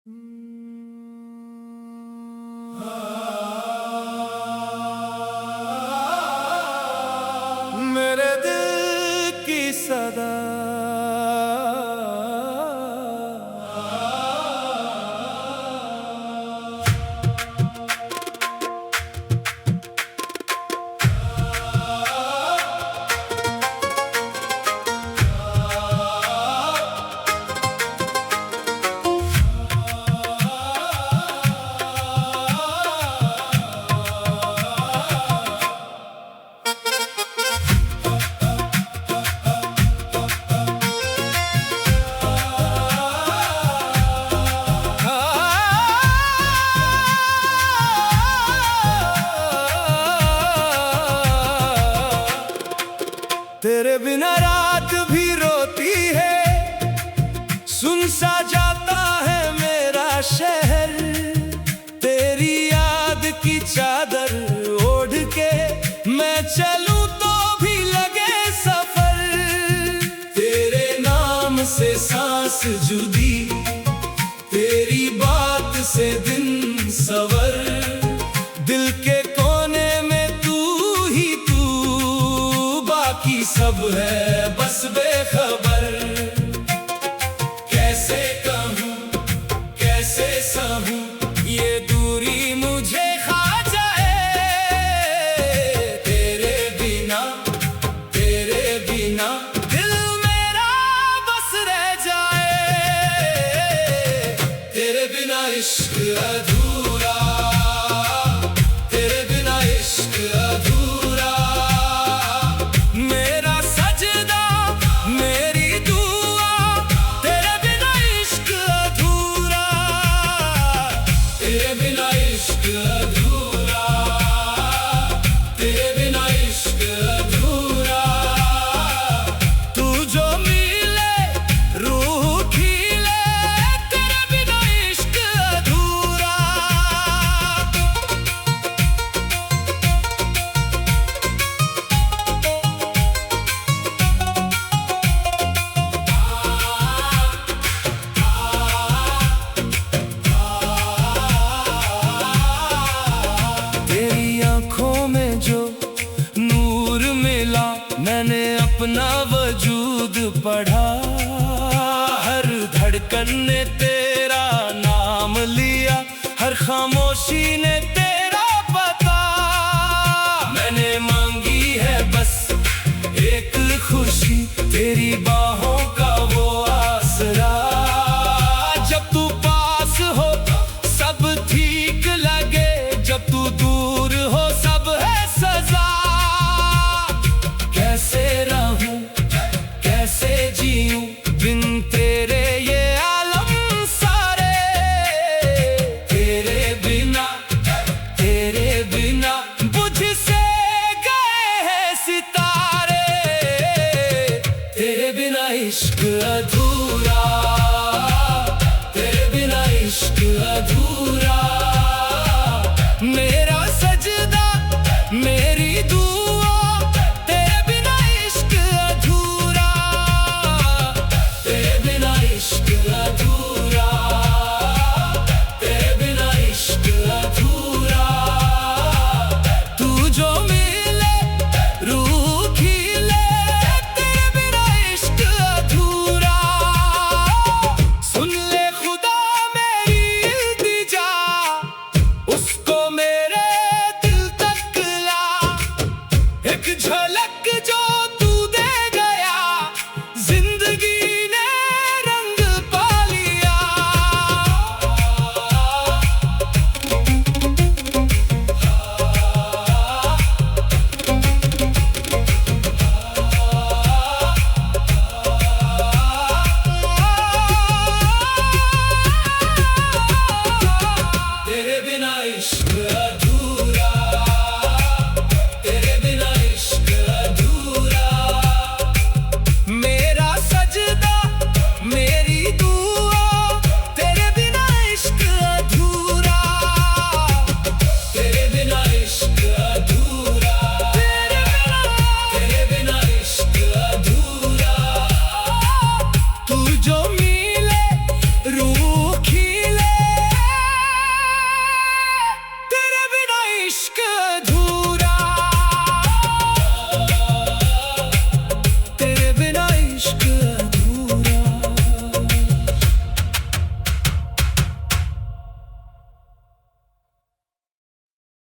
मेरे दिल की सदा तेरे बिना रात भी रोती है, सुन सा जाता है मेरा शहर। तेरी याद की चादर ओढ़ के मैं चलूं तो भी लगे सफर। तेरे नाम से सांस जुदी, तेरी बात से दिन सवर। दिल के कोने में तू ही तू, बाकी सब है बस बेखबर। कैसे कहूँ कैसे सहूँ, ये दूरी मुझे खा जाए। तेरे बिना दिल मेरा बस रह जाए। तेरे बिना इश्क अधूरा, तेरे बिना इश्क अधूरा। मेरा सजदा मेरी दुआ, तेरे बिना इश्क अधूरा। तेरे बिना इश्क अधूरा, तेरे बिना इश्क अधूरा। तू जो मिले रूह खिले, तेरे बिना इश्क अधूरा। तेरी आंखों में जो नूर मिला, मैंने अपना वजूद पढ़ा। हर धड़कन ने तेरा नाम लिया, हर खामोशी ने तेरा पता। मैंने मांगी है बस एक खुशी, तेरी बाहों का वो आसरा। जब तू पास हो सब ठीक लगे, जब तू दूर हो सब है सजा। कैसे रहूं कैसे जीऊं बिन तेरे ये आलम सारे। तेरे बिना बुझ से गए हैं सितारे। तेरे बिना इश्क अधूरा, तेरे बिना इश्क अधूरा। मेरा सजदा मेरी दुआ, तेरे बिना इश्क अधूरा। तेरे बिना इश्क अधूरा, तेरे बिना इश्क अधूरा। तू जो मिले रूह खिले, तेरे बिना इश्क अधूरा। सुन ले खुदा मेरी इल्तिजा, इश्क